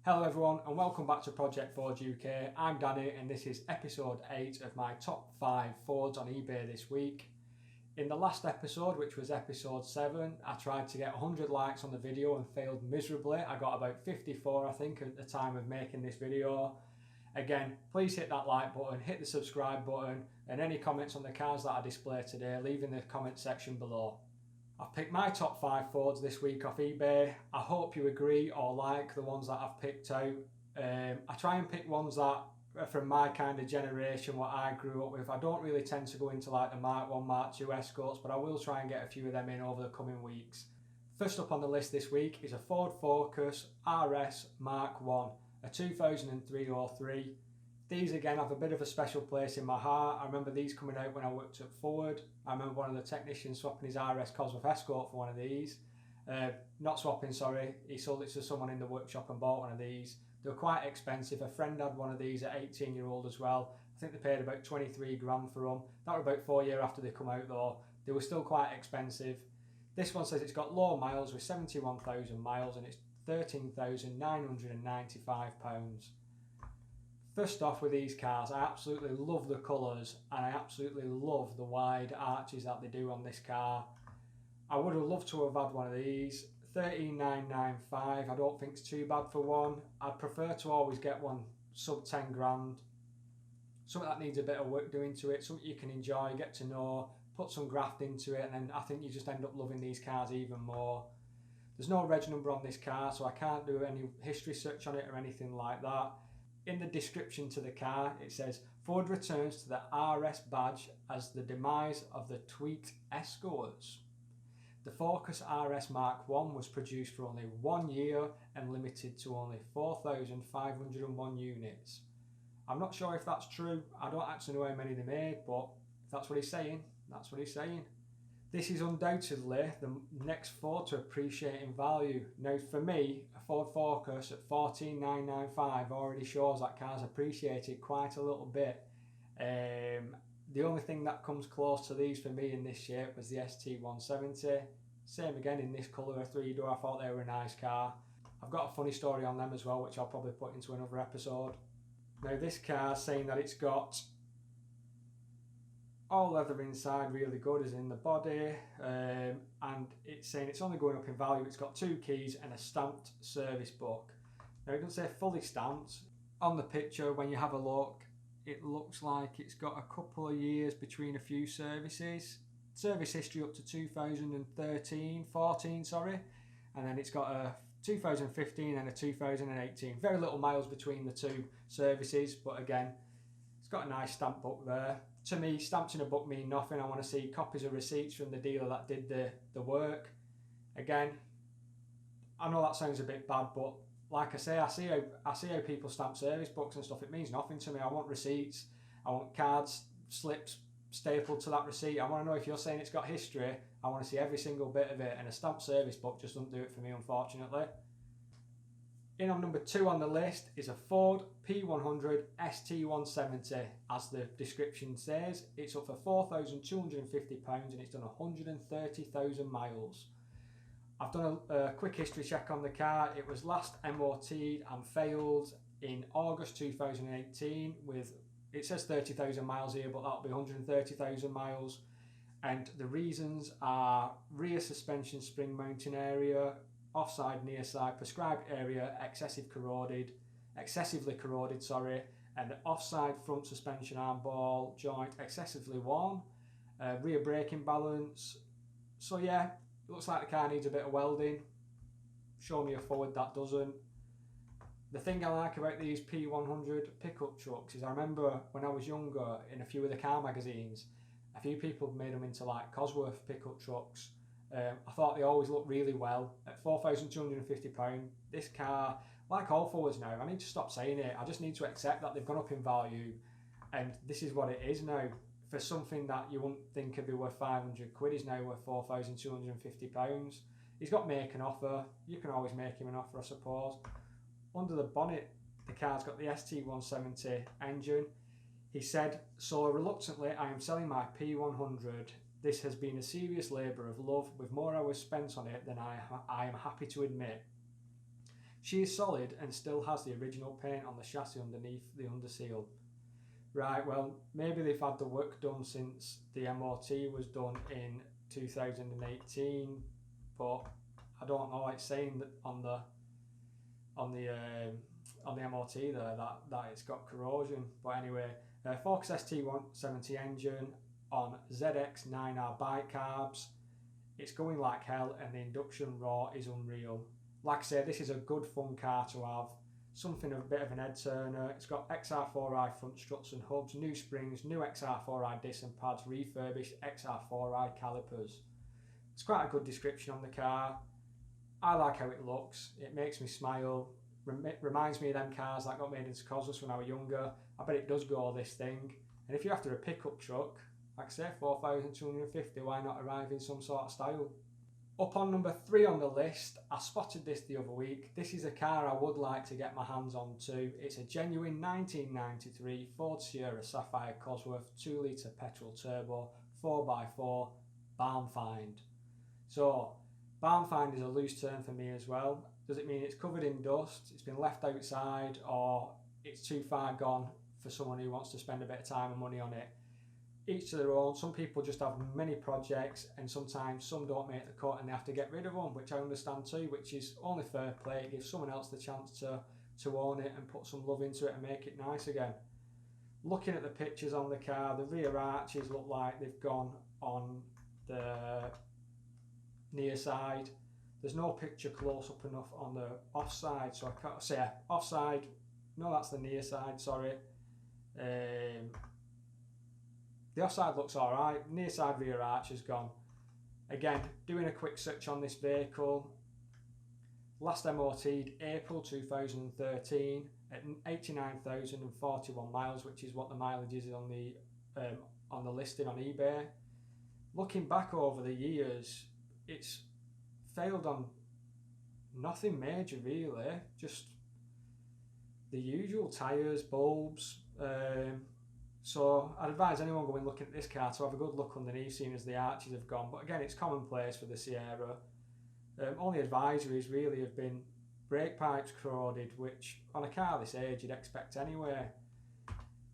Hello everyone and welcome back to Project Ford UK. I'm Danny and this is episode 8 of my top 5 Fords on eBay this week. In the last episode, which was episode 7, I tried to get 100 likes on the video and failed miserably. I got about 54 I think at the time of making this video. Again, please hit that like button, hit the subscribe button, and any comments on the cars that I display today, leave in the comment section below. I've picked my top 5 Fords this week off eBay. I hope you agree or like the ones that I've picked out. I try and pick ones that are from my kind of generation, what I grew up with. I don't really tend to go into like the Mark 1, Mark 2 Escorts, but I will try and get a few of them in over the coming weeks. First up on the list this week is a Ford Focus RS Mark 1, a 2003 or 3. These again have a bit of a special place in my heart. I remember these coming out when I worked at Ford. I remember one of the technicians swapping his RS Cosworth Escort for one of these. Not swapping, sorry. He sold it to someone in the workshop and bought one of these. They were quite expensive. A friend had one of these at 18-year-old as well. I think they paid about 23 grand for them. That were about 4 years after they come out though. They were still quite expensive. This one says it's got low miles with 71,000 miles and it's £13,995. First off with these cars, I absolutely love the colours and I absolutely love the wide arches that they do on this car. I would have loved to have had one of these. £13,995 I don't think it's too bad for one. I'd prefer to always get one sub 10 grand. Something that needs a bit of work doing to it, something you can enjoy, get to know, put some graft into it, and then I think you just end up loving these cars even more. There's no reg number on this car, so I can't do any history search on it or anything like that. In the description to the car, it says, Ford returns to the RS badge as the demise of the tweaked Escorts. The Focus RS Mark 1 was produced for only 1 year and limited to only 4,501 units. I'm not sure if that's true. I don't actually know how many they made, but if that's what he's saying, that's what he's saying. This is undoubtedly the next Ford to appreciate in value. Now for me, a Ford Focus at £14,995 already shows that car's appreciated quite a little bit. The only thing that comes close to these for me in this shape was the ST170. Same again in this colour, a 3-door. I thought they were a nice car. I've got a funny story on them as well, which I'll probably put into another episode. Now this car's saying that it's got all leather inside, really good, as in the body, and it's saying it's only going up in value. It's got 2 keys and a stamped service book. Now it doesn't say fully stamped. On the picture, when you have a look, it looks like it's got a couple of years between a few services. Service history up to 2014, sorry, and then it's got a 2015 and a 2018. Very little miles between the 2 services, but again, it's got a nice stamp book there. To me, stamps in a book mean nothing. I want to see copies of receipts from the dealer that did the work. Again, I know that sounds a bit bad, but like I say, I see how people stamp service books and stuff. It means nothing to me. I want receipts. I want cards, slips stapled to that receipt. I want to know if you're saying it's got history. I want to see every single bit of it, and a stamped service book just doesn't do it for me, unfortunately. In on number 2 on the list is a Ford P100 ST170. As the description says, it's up for £4,250 and it's done 130,000 miles. I've done a quick history check on the car. It was last MOT'd and failed in August 2018 with, it says 30,000 miles here, but that'll be 130,000 miles. And the reasons are rear suspension spring mounting area, offside near side, prescribed area excessively corroded, and the offside front suspension arm ball joint excessively worn, rear braking balance. So yeah, it looks like the car needs a bit of welding. Show me a forward that doesn't. The thing I like about these P100 pickup trucks is I remember when I was younger in a few of the car magazines, a few people made them into like Cosworth pickup trucks. I thought they always looked really well. At £4,250, this car, like all Fords now, I need to stop saying it. I just need to accept that they've gone up in value, and this is what it is now. For something that you wouldn't think could be worth 500 quid is now worth £4,250. He's got make an offer. You can always make him an offer, I suppose. Under the bonnet, the car's got the ST170 engine. He said, so reluctantly, I am selling my P100. This has been a serious labour of love with more hours spent on it than I am happy to admit. She is solid and still has the original paint on the chassis underneath the underseal. Right, well, maybe they've had the work done since the MOT was done in 2018, but I don't know. It's saying that on the MOT there that it's got corrosion. But anyway, Focus ST170 engine on ZX9R bike carbs. It's going like hell, and the induction raw is unreal. Like I say, this is a good fun car to have. Something of a bit of an head turner. It's got XR4i front struts and hubs, new springs, new XR4i disc and pads, refurbished XR4i calipers. It's quite a good description on the car. I like how it looks. It makes me smile. Reminds me of them cars that got made into Cosworth when I was younger. I bet it does go, this thing. And if you're after a pickup truck, like I say, 4,250, why not arrive in some sort of style? Up on number 3 on the list, I spotted this the other week. This is a car I would like to get my hands on too. It's a genuine 1993 Ford Sierra Sapphire Cosworth 2 litre petrol turbo 4x4 barn find. So, barn find is a loose term for me as well. Does it mean it's covered in dust, it's been left outside, or it's too far gone for someone who wants to spend a bit of time and money on it? Each to their own. Some people just have many projects, and sometimes some don't make the cut and they have to get rid of them, which I understand too, which is only fair play. It gives someone else the chance to own it and put some love into it and make it nice again. Looking at the pictures on the car, the rear arches look like they've gone on the near side. There's no picture close up enough on the offside, so I can't say offside. No, that's the near side, sorry. The offside looks alright. Near side rear arch is gone. Again, doing a quick search on this vehicle. Last MOT'd April 2013 at 89,041 miles, which is what the mileage is on the listing on eBay. Looking back over the years, it's failed on nothing major really. Just the usual tyres, bulbs. So I'd advise anyone going looking at this car to have a good look underneath, seeing as the arches have gone. But again, it's commonplace for the Sierra. Only advisories really have been brake pipes corroded, which on a car this age you'd expect anyway.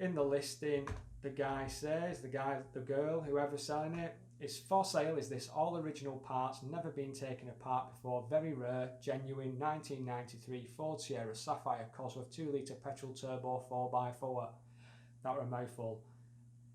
In the listing, the guy says, the girl, whoever's selling it, is for sale. Is this all original parts, never been taken apart before, very rare, genuine 1993 Ford Sierra Sapphire Cosworth 2 litre petrol turbo 4x4. That were a mouthful.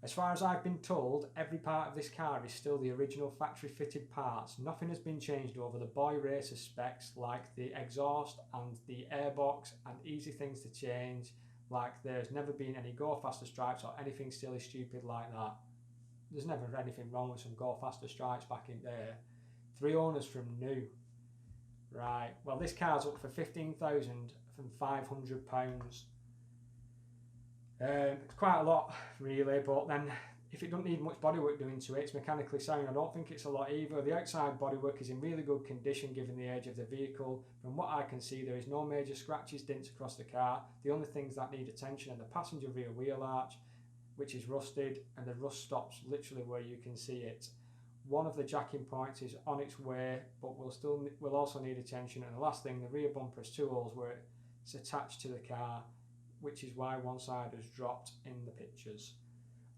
As far as I've been told, every part of this car is still the original factory fitted parts. Nothing has been changed over the boy racer specs like the exhaust and the airbox, and easy things to change, like there's never been any go faster stripes or anything silly stupid like that. There's never anything wrong with some go faster stripes back in there. 3 owners from new. Right, well this car's up for £15,500. It's quite a lot really, but then if it doesn't need much bodywork doing to it, it's mechanically sound. I don't think it's a lot either. The outside bodywork is in really good condition given the age of the vehicle. From what I can see, there is no major scratches, dents across the car. The only things that need attention are the passenger rear wheel arch, which is rusted, and the rust stops literally where you can see it. One of the jacking points is on its way, but will also need attention. And the last thing, the rear bumper has 2 holes where it's attached to the car, which is why one side has dropped in the pictures.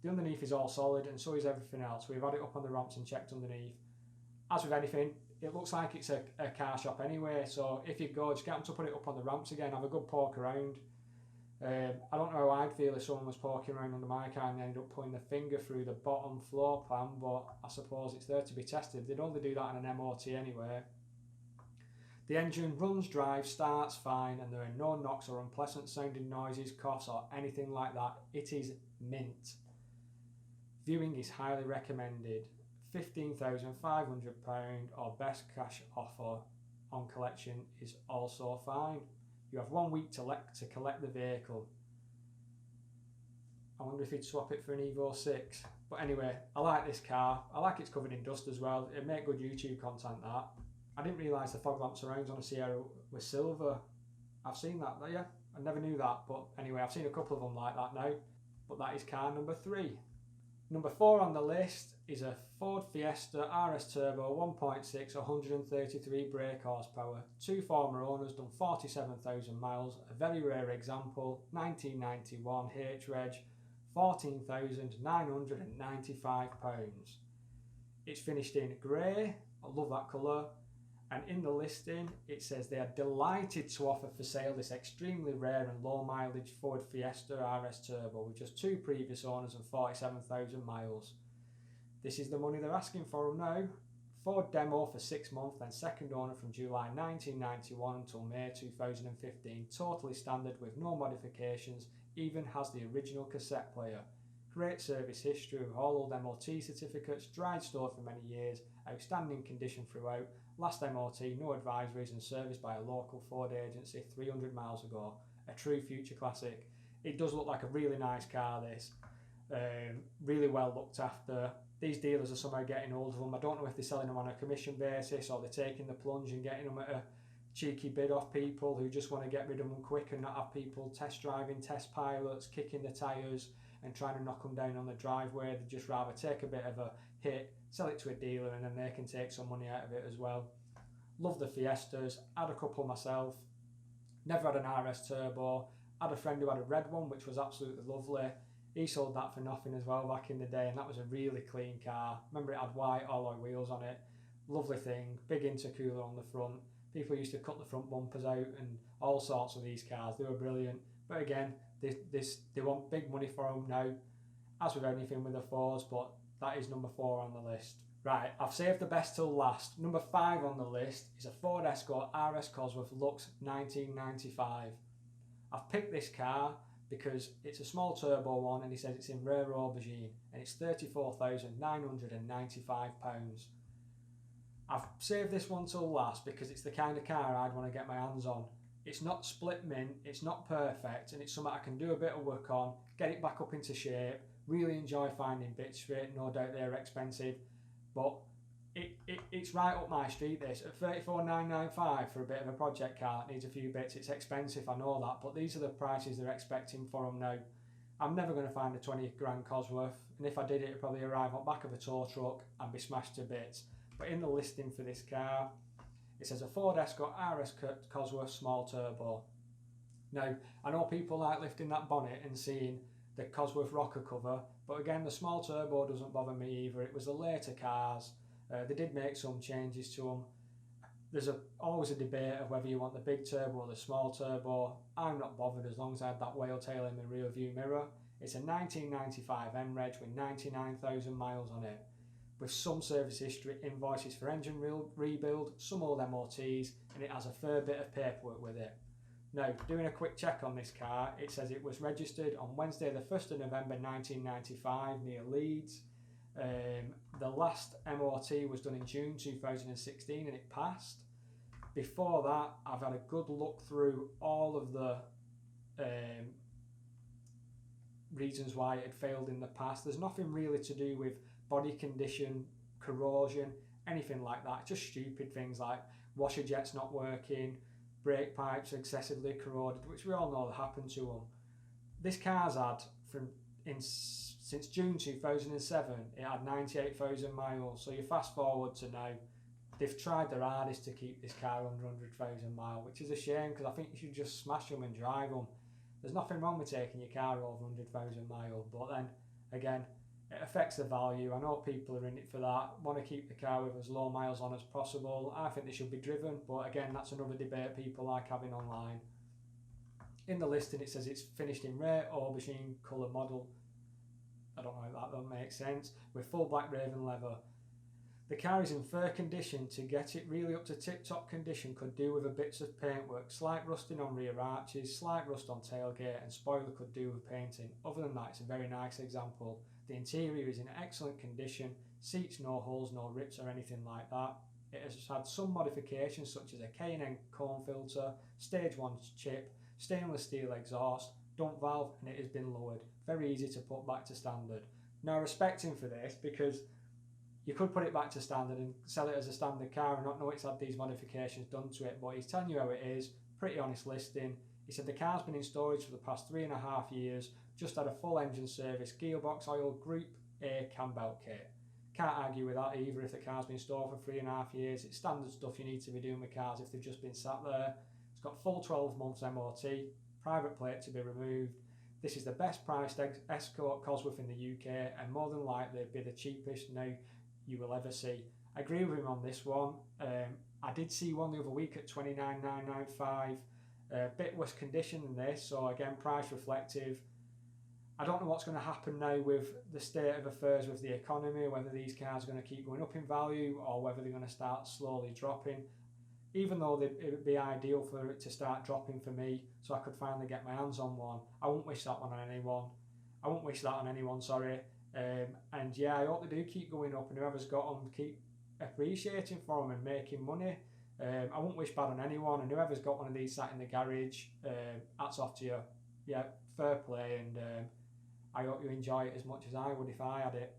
The underneath is all solid, and so is everything else. We've had it up on the ramps and checked underneath. As with anything, it looks like it's a car shop anyway, so if you go, just get them to put it up on the ramps again, have a good poke around. I don't know how I'd feel if someone was poking around under my car and they ended up putting their finger through the bottom floor plan, but I suppose it's there to be tested. They'd only do that in an MOT anyway. The engine runs, drives, starts fine, and there are no knocks or unpleasant sounding noises, coughs or anything like that. It is mint. Viewing is highly recommended. £15,500 or best cash offer on collection is also fine. You have 1 week to collect the vehicle. I wonder if he'd swap it for an Evo 6. But anyway, I like this car. I like it's covered in dust as well. It'd make good YouTube content, that. I didn't realise the fog lamp surrounds on a Sierra were silver. I've seen that, yeah. I never knew that, but anyway, I've seen a couple of them like that now. But that is car number 3. Number 4 on the list is a Ford Fiesta RS Turbo 1.6, 133 brake horsepower. 2 former owners, done 47,000 miles. A very rare example, 1991 H-Reg, £14,995. It's finished in grey, I love that colour. And in the listing, it says they are delighted to offer for sale this extremely rare and low mileage Ford Fiesta RS Turbo with just 2 previous owners and 47,000 miles. This is the money they're asking for them now. Ford demo for 6 months, then second owner from July 1991 until May 2015. Totally standard with no modifications, even has the original cassette player. Great service history with all old MOT certificates, dried stored for many years, outstanding condition throughout. Last MOT, no advisories, and serviced by a local Ford agency 300 miles ago. A true future classic. It does look like a really nice car, this. Really well looked after. These dealers are somehow getting hold of them. I don't know if they're selling them on a commission basis or they're taking the plunge and getting them at a cheeky bid off people who just want to get rid of them quick and not have people test driving, test pilots, kicking the tyres and trying to knock them down on the driveway. They'd just rather take a bit of a hit, sell it to a dealer, and then they can take some money out of it as well. Love the Fiestas, had a couple myself, never had an RS Turbo, had a friend who had a red one which was absolutely lovely. He sold that for nothing as well back in the day, and that was a really clean car. Remember, it had white alloy wheels on it, lovely thing, big intercooler on the front. People used to cut the front bumpers out and all sorts of these cars. They were brilliant, but again, they want big money for them now, as with anything with the Fords, but that is number 4 on the list. Right, I've saved the best till last. Number 5 on the list is a Ford Escort RS Cosworth Lux 1995. I've picked this car because it's a small turbo one and he says it's in rare aubergine and it's £34,995. I've saved this one till last because it's the kind of car I'd want to get my hands on. It's not split mint, it's not perfect, and it's something I can do a bit of work on, get it back up into shape, really enjoy finding bits for it. No doubt they're expensive, but it's right up my street, this. At £34,995 for a bit of a project car that needs a few bits, it's expensive, I know that, but these are the prices they're expecting for them now. I'm never going to find a 20 grand Cosworth, and if I did, it'd probably arrive on the back of a tow truck and be smashed to bits. But in the listing for this car, it says a Ford Escort RS Cosworth small turbo. Now, I know people like lifting that bonnet and seeing the Cosworth rocker cover, but again, the small turbo doesn't bother me either. It was the later cars. They did make some changes to them. There's always a debate of whether you want the big turbo or the small turbo. I'm not bothered as long as I had that whale tail in the rear view mirror. It's a 1995 M-Reg with 99,000 miles on it, with some service history, invoices for engine rebuild, some old MOTs, and it has a fair bit of paperwork with it. Now, doing a quick check on this car, it says it was registered on Wednesday the 1st of November 1995 near Leeds. The last MOT was done in June 2016 and it passed. Before that, I've had a good look through all of the reasons why it had failed in the past. There's nothing really to do with body condition, corrosion, anything like that. Just stupid things like washer jets not working, brake pipes excessively corroded, which we all know happened to them. This car's had since June 2007, it had 98,000 miles. So you fast forward to now, they've tried their hardest to keep this car under 100,000 miles, which is a shame because I think you should just smash them and drive them. There's nothing wrong with taking your car over 100,000 miles, but then again, it affects the value. I know people are in it for that, want to keep the car with as low miles on as possible. I think they should be driven, but again, that's another debate people like having online. In the listing, it says it's finished in rare aubergine colour model. I don't know if that makes sense. With full black raven leather. The car is in fair condition. To get it really up to tip-top condition could do with a bits of paintwork, slight rusting on rear arches, slight rust on tailgate, and spoiler could do with painting. Other than that, it's a very nice example. The interior is in excellent condition, seats no holes, no rips or anything like that. It has had some modifications such as a K&N cone filter, stage 1 chip, stainless steel exhaust, dump valve, and it has been lowered. Very easy to put back to standard. Now, I respect him for this because you could put it back to standard and sell it as a standard car and not know it's had these modifications done to it, but he's telling you how it is. Pretty honest listing. He said the car's been in storage for the past 3.5 years, just had a full engine service, gearbox oil, group A cam belt kit. Can't argue with that either. If the car's been stored for 3.5 years, it's standard stuff you need to be doing with cars if they've just been sat there. It's got full 12 months MOT, private plate to be removed. This is the best priced Escort Cosworth in the UK, and more than likely be the cheapest now you will ever see. I agree with him on this one. I did see one the other week at $29,995, a bit worse condition than this, so again, price reflective. I don't know what's going to happen now with the state of affairs with the economy, whether these cars are going to keep going up in value or whether they're going to start slowly dropping. Even though it would be ideal for it to start dropping for me so I could finally get my hands on one, I wouldn't wish that one on anyone. I wouldn't wish that on anyone, sorry. And yeah, I hope they do keep going up, and whoever's got them, keep appreciating for them and making money. I wouldn't wish bad on anyone, and whoever's got one of these sat in the garage, hats off to you. Yeah, fair play, and I hope you enjoy it as much as I would if I had it.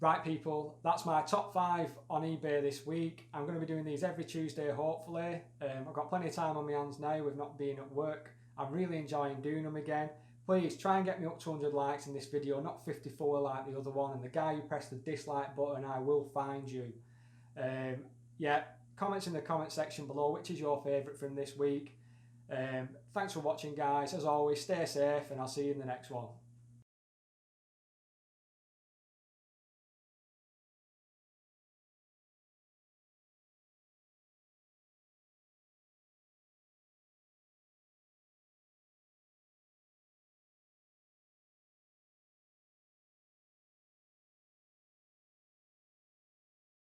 Right people, that's my top 5 on eBay this week. I'm going to be doing these every Tuesday hopefully. I've got plenty of time on my hands now with not being at work. I'm really enjoying doing them again. Please try and get me up to 100 likes in this video, not 54 like the other one. And the guy who pressed the dislike button, I will find you. Yeah, comments in the comment section below. Which is your favourite from this week? Thanks for watching guys. As always, stay safe and I'll see you in the next one.